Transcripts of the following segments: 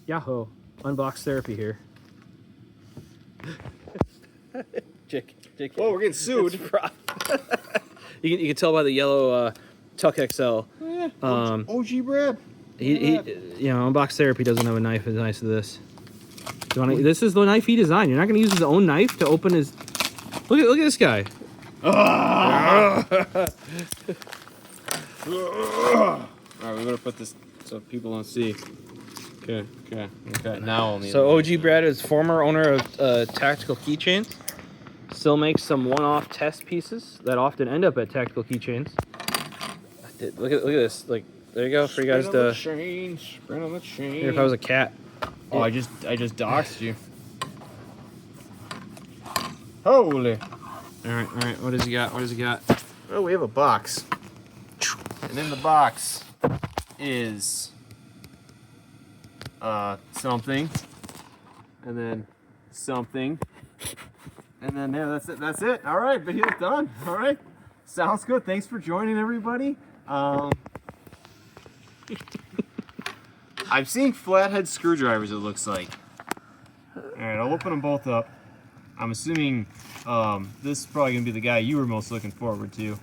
Yahoo! Unbox therapy here. Jake. Whoa, we're getting sued. You can tell by the yellow Tuck XL. Yeah, OG Brad. He you know, Unbox Therapy doesn't have a knife as nice as this. This is the knife he designed.'re not going to use his own knife to open his. Look at this guy. All right, we're gonna put this so people don't see. Okay. Now only. So OG Brad is former owner of Tactical Keychains. Still makes some one-off test pieces that often end up at Tactical Keychains. Look at this. Like, there you go for you guys to. Spread on the chain. Here, if I was a cat. Oh, I just doxed you. Holy. All right. What does he got? Well, we have a box, and in the box is something, and then something, and then yeah, that's it. All right, video's done. All right, sounds good. Thanks for joining, everybody. I'm seeing flathead screwdrivers, it looks like. All right, I'll open them both up. I'm assuming this is probably gonna be the guy you were most looking forward to.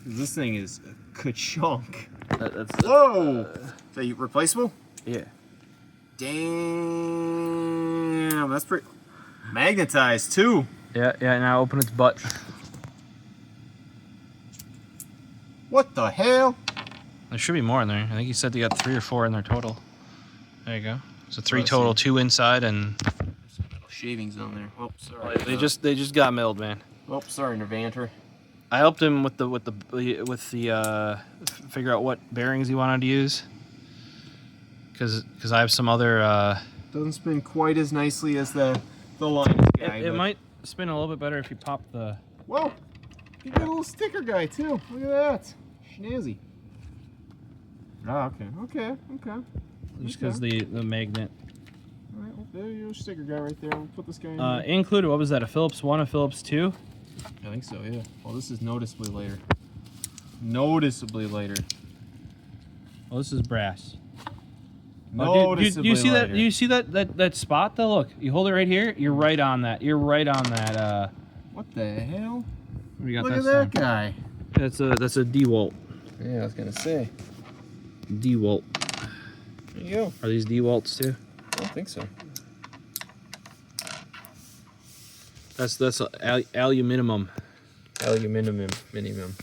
This thing is ka-chunk. Whoa! Is that replaceable? Yeah. Damn, that's pretty magnetized too. Yeah. Now open its butt. What the hell? There should be more in there. I think he said they got 3 or 4 in there total. There you go. So 3 total, 2 inside, and some little shavings on there. Oh, sorry. they just got milled, man. Oh, sorry, Nervanter. I helped him with the figure out what bearings he wanted to use. Because I have some other. Doesn't spin quite as nicely as the Linus guy. It might spin a little bit better if you pop the. Whoa! You got a little sticker guy too. Look at that. Schnazzy. Oh, okay. Just because the magnet. All right, well, there's your sticker guy right there. We'll put this guy in. Included, what was that? A Phillips 1, a Phillips 2? I think so, yeah. Well, this is noticeably lighter. Noticeably lighter. Well, this is brass. Noticeably you see lighter. that? Do you see that spot though? Look, you hold it right here. You're right on that. What the hell? What do you got? Look at that guy. That's a DeWalt. Yeah, I was gonna say. DeWalt. There you go. Are these DeWalts too? I don't think so. That's aluminum. Minimum.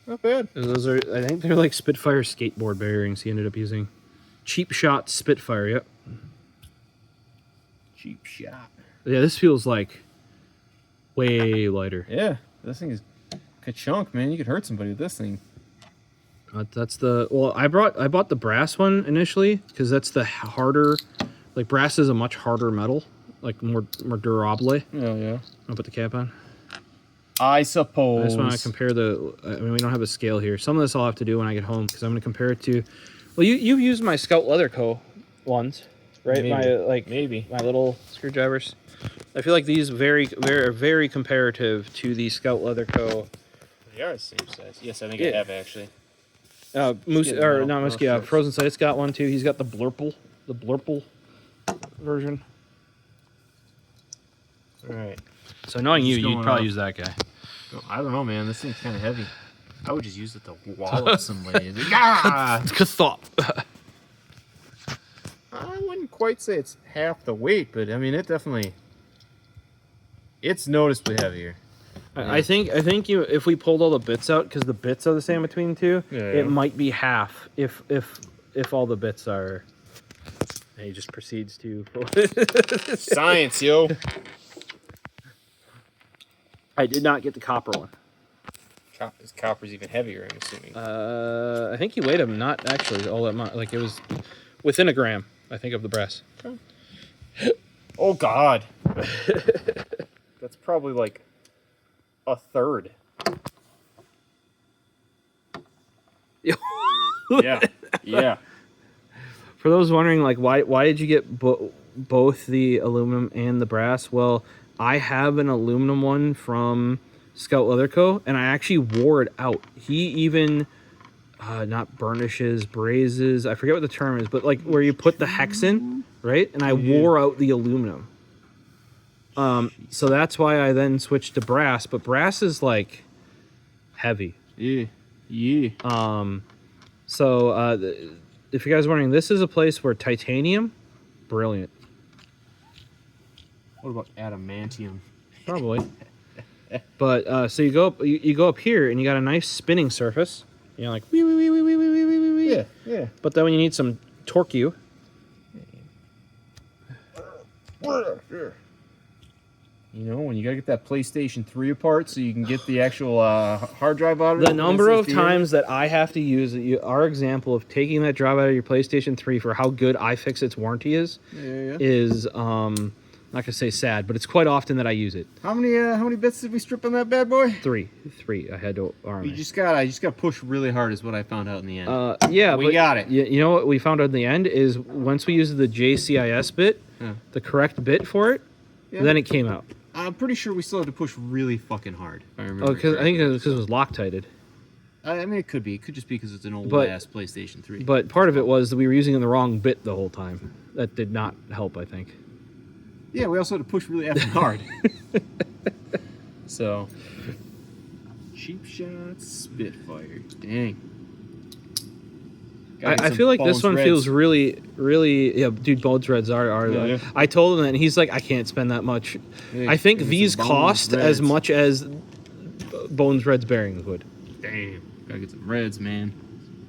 Not bad. Those are, I think they're like Spitfire skateboard bearings he ended up using. Cheap Shot Spitfire, yep. Cheap shot. Yeah, this feels like way lighter. Yeah, this thing is ka-chunk, man. You could hurt somebody with this thing. That's the, well, I bought the brass one initially because that's the harder, like brass is a much harder metal, like more durable. Yeah. I'll put the cap on. I suppose. I just want to compare I mean, we don't have a scale here. Some of this I'll have to do when I get home because I'm going to compare it to, well, you've used my Scout Leather Co. ones, right? Maybe. My little screwdrivers. I feel like these very comparative to the Scout Leather Co. They are the same size. Yes, I think I have actually. Frozen Sight's got one too. He's got the blurple version. All right. So knowing What's you'd going probably on? use that guy. I don't know, man. This thing's kind of heavy. I would just use it to wallop somebody. Ah! Cathop. I wouldn't quite say it's half the weight, but I mean, it's noticeably heavier. I think if we pulled all the bits out, because the bits are the same between the two, Yeah. it might be half if all the bits are. And he just proceeds to Science, yo. I did not get the copper one. This copper's even heavier, I'm assuming. I think he weighed them not actually all that much. Like it was within a gram, I think, of the brass. Oh God. That's probably like a third. Yeah. For those wondering, like, why did you get both the aluminum and the brass? Well, I have an aluminum one from Scout Leather Co., and I actually wore it out. He even not burnishes, brazes. I forget what the term is, but like where you put the hex in, right? And I wore out the aluminum. So that's why I then switched to brass. But brass is like heavy. Yeah. Yeah. So if you guys are wondering, this is a place where titanium, brilliant. What about adamantium? Probably. But so you go up here and you got a nice spinning surface. You know, like wee wee wee wee wee wee wee wee wee. Yeah, yeah. But then when you need some torque, you know, when you gotta get that PlayStation 3 apart so you can get the actual hard drive out of it. the number of times that I have to use it, our example of taking that drive out of your PlayStation 3 for how good iFixit's warranty is not gonna say sad, but it's quite often that I use it. How many bits did we strip on that bad boy? Three. I had to arm. You just gotta push really hard is what I found out in the end. Yeah, we got it. You know what we found out in the end is once we used the JCIS bit, the correct bit for it, then it came out. I'm pretty sure we still had to push really fucking hard. If I remember. Because I think it was Loctited. I mean, it could be. It could just be because it's an old ass PlayStation 3. But part of it was that we were using the wrong bit the whole time. That did not help, I think. Yeah, we also had to push really effing hard. So, cheap shots, Spitfire. Dang. I feel like this one feels really, dude, Bones Reds are. I told him that, and he's like, I can't spend that much. I think these cost as much as Bones Reds bearings would. Damn. Gotta get some Reds, man.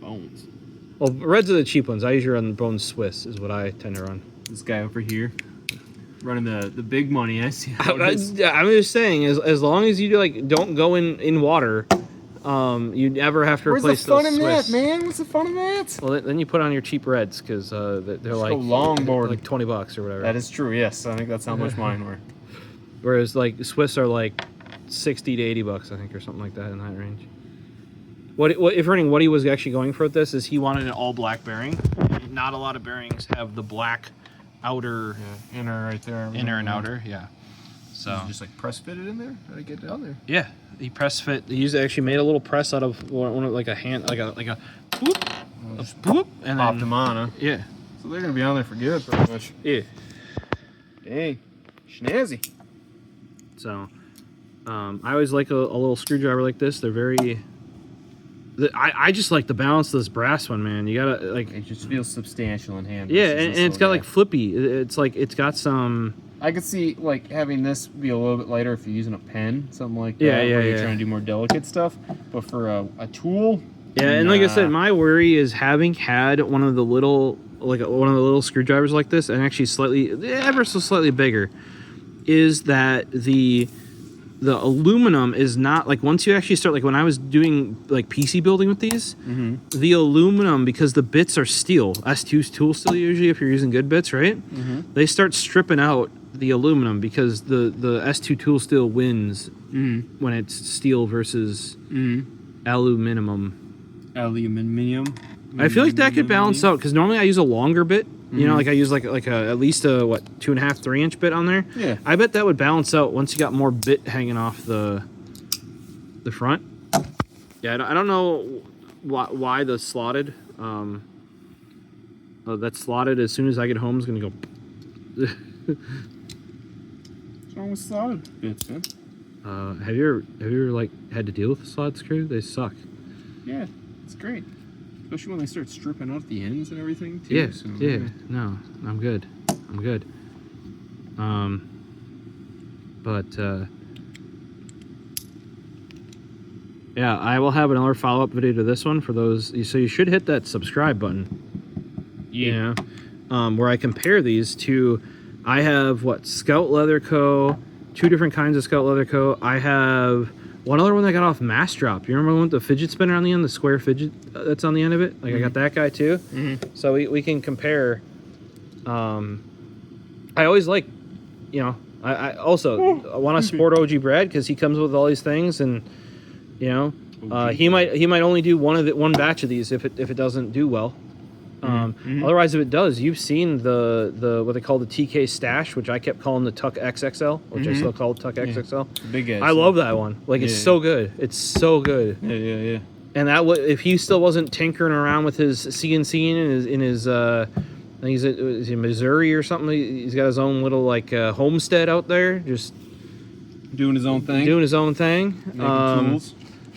Bones. Well, Reds are the cheap ones. I usually run Bones Swiss, is what I tend to run. This guy over here. Running the big money. I see. I'm just saying, as long as you don't go in water, you never have to replace those Swiss. Where's the fun in that, man? What's the fun in that? Well, then you put on your cheap Reds because they're like longboard, like $20 or whatever. That is true. Yes, I think that's how much mine were. Whereas like Swiss are like $60 to $80, I think, or something like that in that range. What if running? What he was actually going for with this is he wanted an all black bearing. Not a lot of bearings have the black outer, inner right there, inner and outer, So just like press fitted in there. How did I get down there? Yeah, he press fit. He actually made a little press out of one of like a hand, like a whoop, and popped them on, huh? Yeah. So they're gonna be on there for good, pretty much. Yeah. Dang, snazzy. So, I always like a little screwdriver like this. They're very. I just like the balance of this brass one, man. You gotta like. It just feels substantial in hand. Yeah, and it's got like flippy. It's like it's got some. I could see like having this be a little bit lighter if you're using a pen, something like that. Yeah, where you're trying to do more delicate stuff. But for a tool. Yeah, and like I said, my worry is having had one of the little screwdrivers like this, and actually ever so slightly bigger, is that the aluminum is not like once you actually start, like when I was doing like PC building with these, the aluminum, because the bits are steel, S2 tool steel usually if you're using good bits, right? They start stripping out the aluminum because the S2 tool steel wins when it's steel versus aluminum. I feel like that could balance out because normally I use a longer bit. You know, like I use like at least a 2.5 3 inch bit on there. Yeah. I bet that would balance out once you got more bit hanging off the front. Yeah, I don't know why the slotted. That slotted as soon as I get home is gonna go. What's wrong with slotted bits, man? Have you ever like had to deal with the slot screw? They suck. Yeah, it's great. Especially when they start stripping out the ends and everything, too. Yeah, so, no, I'm good. Yeah, I will have another follow-up video to this one for those. So you should hit that subscribe button. Yeah. Where I compare these to, I have Scout Leather Co., 2 different kinds of Scout Leather Co. I have one other one that I got off Mass Drop. You remember the one with the fidget spinner on the end, the square fidget that's on the end of it? Like I got that guy too. So we can compare. I always like, I also want to support OG Brad because he comes with all these things, and he might only do one batch of these if it doesn't do well. Otherwise, if it does, you've seen the what they call the TK Stash, which I kept calling the Tuck XXL, which I still call Tuck XXL. Big guys. I love that one. Like it's so good. It's so good. Yeah. And that if he still wasn't tinkering around with his CNC in his I think he's in Missouri or something. He's got his own little like homestead out there, just doing his own thing. Making tools.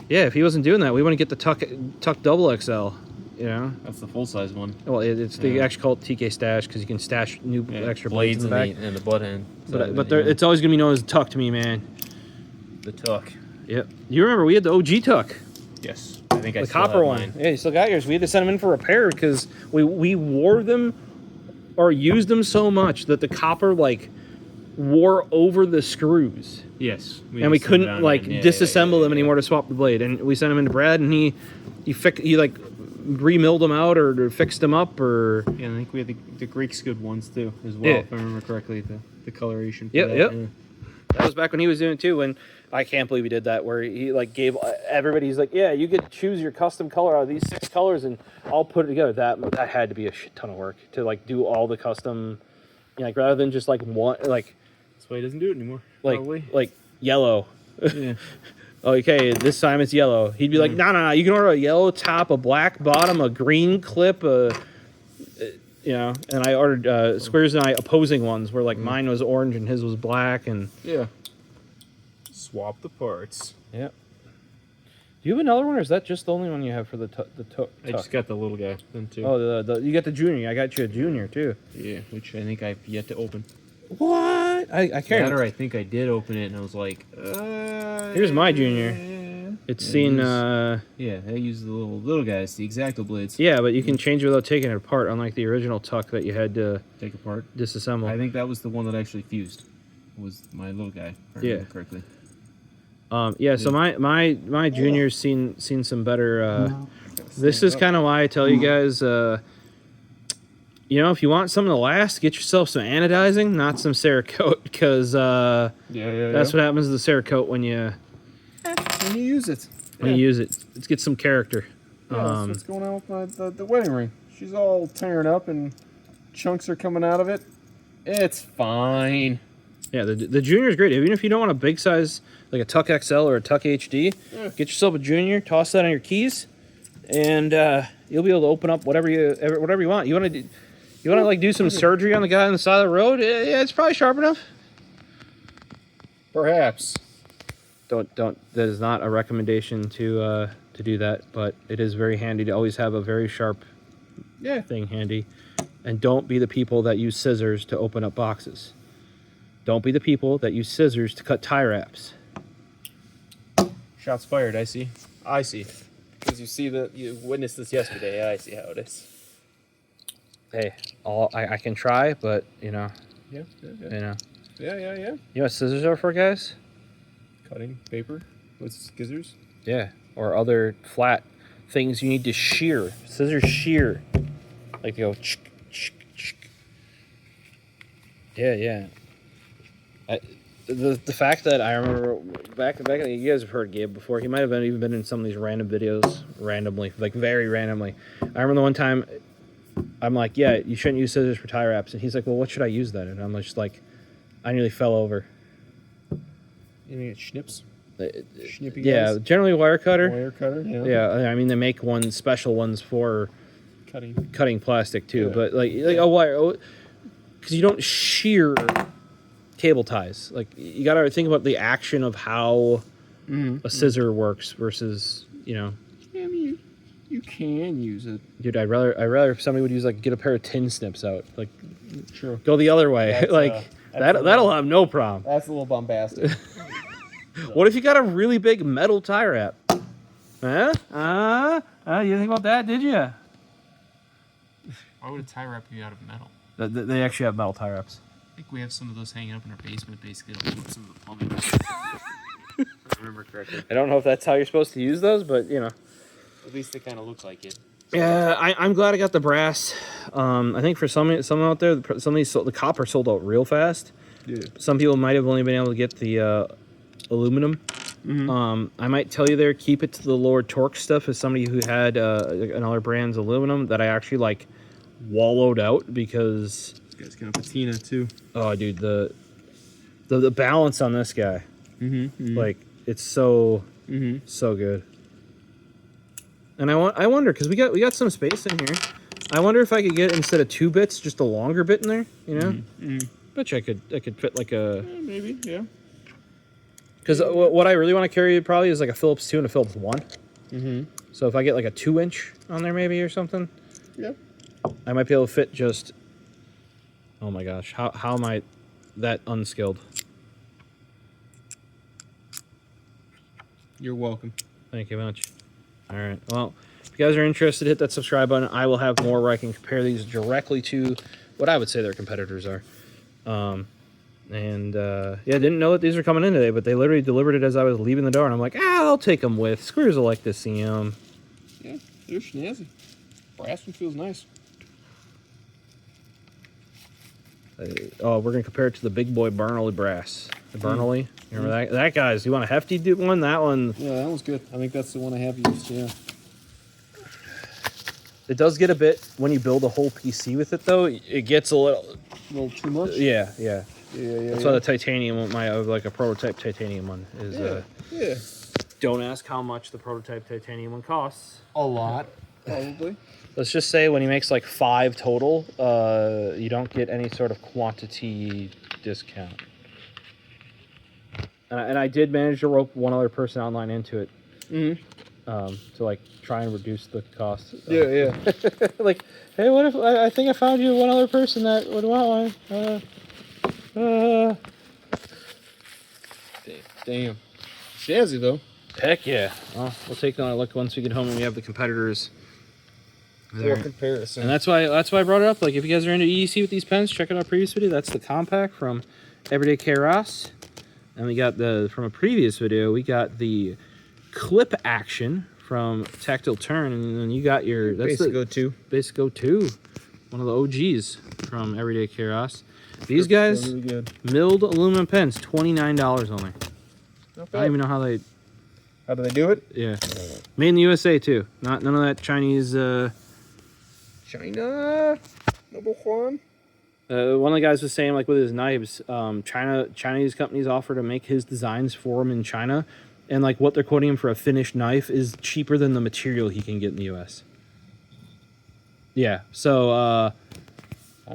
Yeah, if he wasn't doing that, we wouldn't get the Tuck Double XL. You know, that's the full size one. Well, it's they actually call it TK Stash because you can stash new extra blades in the back and the butt end. But it's always gonna be known as Tuck to me, man. The Tuck. Yep. You remember we had the OG Tuck. Yes. I think I still copper have one. mine. Yeah, you still got yours. We had to send them in for repair because we wore them or used them so much that the copper like wore over the screws. Yes. And we couldn't like disassemble them anymore to swap the blade. And we sent them into Brad, and he like remilled them out or fixed them up or. Yeah, I think we had the Greek Scud ones too as well. Yeah. If I remember correctly, the coloration. Yep. Yeah. That was back when he was doing it too. When I can't believe he did that, where he like gave everybody. He's like, yeah, you could choose your custom color out of these 6 colors, and I'll put it together. That had to be a shit ton of work to like do all the custom, like rather than just like one like. That's why he doesn't do it anymore. Like yellow. Yeah. Okay, this time it's yellow. He'd be like, no, you can order a yellow top, a black bottom, a green clip, you know. And I ordered Squares and I opposing ones where like mine was orange and his was black, and yeah. Swap the parts. Yeah. Do you have another one, or is that just the only one you have for the Tuck? I just got the little guy then too. Oh, you got the junior. I got you a junior too. Yeah, which I think I've yet to open. What? I can't. Or I think I did open it, and I was like, here's my junior. It's seen. Yeah, they use the little guys, the X-Acto blades. Yeah, but you can change it without taking it apart, unlike the original Tuck that you had to take apart, disassemble. I think that was the one that actually fused. Was my little guy? If I remember correctly. Yeah. So my junior's seen some better. This is kind of why I tell you guys. You know, if you want something to last, get yourself some anodizing, not some Cerakote, because that's what happens to the Cerakote when you use it. When you use it, let's get some character. Yeah, that's what's going on with the wedding ring. She's all tearing up and chunks are coming out of it. It's fine. Yeah, the junior is great. Even if you don't want a big size like a Tuck XL or a Tuck HD, get yourself a junior, toss that on your keys, and you'll be able to open up whatever you want. You want to like do some surgery on the guy on the side of the road? Yeah, it's probably sharp enough. Perhaps. Don't. That is not a recommendation to do that, but it is very handy to always have a very sharp thing handy. And don't be the people that use scissors to open up boxes. Don't be the people that use scissors to cut tie wraps. Shots fired. I see. Because you witnessed this yesterday. I see how it is. Hey, I can try, but you know. Yeah. You know. Yeah. You know what scissors are for, guys? Cutting paper with scissors. Yeah, or other flat things you need to shear. Scissors shear, like they go. Yeah. The fact that I remember back you guys have heard Gabe before. He might have even been in some of these random videos randomly, like very randomly. I remember the one time. I'm like, yeah, you shouldn't use scissors for tie wraps. And he's like, well, what should I use then? And I'm just like, I nearly fell over. You mean schnips? Snippy guys? Generally wire cutter. Wire cutter, yeah. Yeah, I mean, they make special ones for cutting plastic too. Yeah. But like a wire, because you don't shear cable ties. Like, you got to think about the action of how a scissor works versus, you know. Yeah, I mean, you can use it. Dude, I'd rather if somebody would use like get a pair of tin snips out, like True. Go the other way. That's, like that'll have no problem. That's a little bombastic. What if you got a really big metal tie wrap? Huh? You think about that, did you? Why would a tie wrap be out of metal? They actually have metal tie wraps. I think we have some of those hanging up in our basement, basically, to hold some of the plumbing. If I remember correctly. I don't know if that's how you're supposed to use those, but you know. At least it kind of looks like it. Yeah, I'm glad I got the brass. I think for some out there, the copper sold out real fast. Yeah. Some people might have only been able to get the aluminum. I might tell you there, keep it to the lower torque stuff. As somebody who had another brand's aluminum that I actually like wallowed out because this guy's kind of patina too. Oh, dude, the balance on this guy, like it's so good. And I wonder, because we got some space in here. I wonder if I could get, instead of 2 bits, just a longer bit in there, you know? Bet you I could fit like a... Yeah, maybe, yeah. Because what I really want to carry probably is like a Phillips 2 and a Phillips 1. So if I get like a 2-inch on there maybe or something, yeah, I might be able to fit just... Oh my gosh, how am I that unskilled? You're welcome. Thank you much. All right, well, if you guys are interested, hit that subscribe button. I will have more where I can compare these directly to what I would say their competitors are. Yeah, didn't know that these were coming in today, but they literally delivered it as I was leaving the door, and I'm like, I'll take them with. Screws will like to see them. Yeah, they're snazzy. Brass one feels nice. Oh, we're gonna compare it to the big boy Bernally brass. The Bernally, you remember that guy's? You want a hefty one? That one. Yeah, that one's good. I think that's the one I have used. Yeah. It does get a bit when you build a whole PC with it, though. It gets a little too much. Yeah. That's why the titanium, like a prototype titanium one is. Yeah. Don't ask how much the prototype titanium one costs. A lot, probably. Let's just say when he makes like 5 total, you don't get any sort of quantity discount. And I did manage to rope one other person online into it. To like try and reduce the cost. Yeah. Like, hey, what if I think I found you one other person that would want one? Damn. Snazzy though. Heck yeah. Well, we'll take on a look once we get home and we have the competitors For comparison. And that's why I brought it up. Like, if you guys are into EDC with these pens, check out our previous video. That's the compact from Everyday Chaos. And we got from a previous video, we got the clip action from Tactile Turn, and then you got your Basic O2. Basic O2, one of the OGs from Everyday Chaos. These guys, really good. milled aluminum pens, $29 only. Not I bad. don't even know how they. How do they do it? Yeah, made in the USA too. None of that Chinese. China, number one. One of the guys was saying, like, with his knives, Chinese companies offer to make his designs for him in China, and like what they're quoting him for a finished knife is cheaper than the material he can get in the US. Yeah, so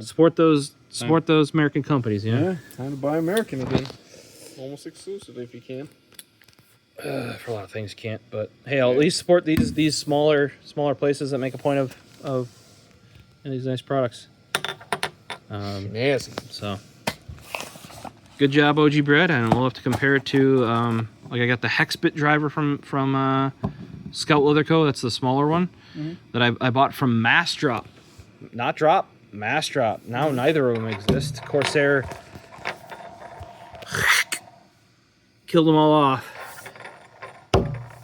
support those American companies, you know? Yeah, time to buy American again. Almost exclusively if you can. For a lot of things, you can't. But hey, I'll at least support these smaller places that make a point of these nice products. Nasty. So, good job, OG Bread, and we'll have to compare it to like I got the Hex Driver from Scout Leather Co. That's the smaller one that I bought from Mass Drop, not Drop, Mass Drop. Now neither of them exist. Corsair killed them all off,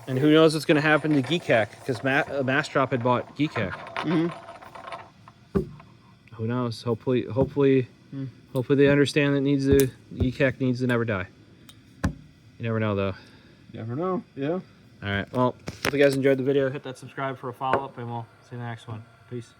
and who knows what's going to happen to Geek Hack, because Mass Drop had bought Geek Hack. Who knows? Hopefully they understand that Geek Hack needs to never die. You never know, though. Never know. Yeah. All right. Well, if you guys enjoyed the video, hit that subscribe for a follow-up, and we'll see you in the next one. Peace.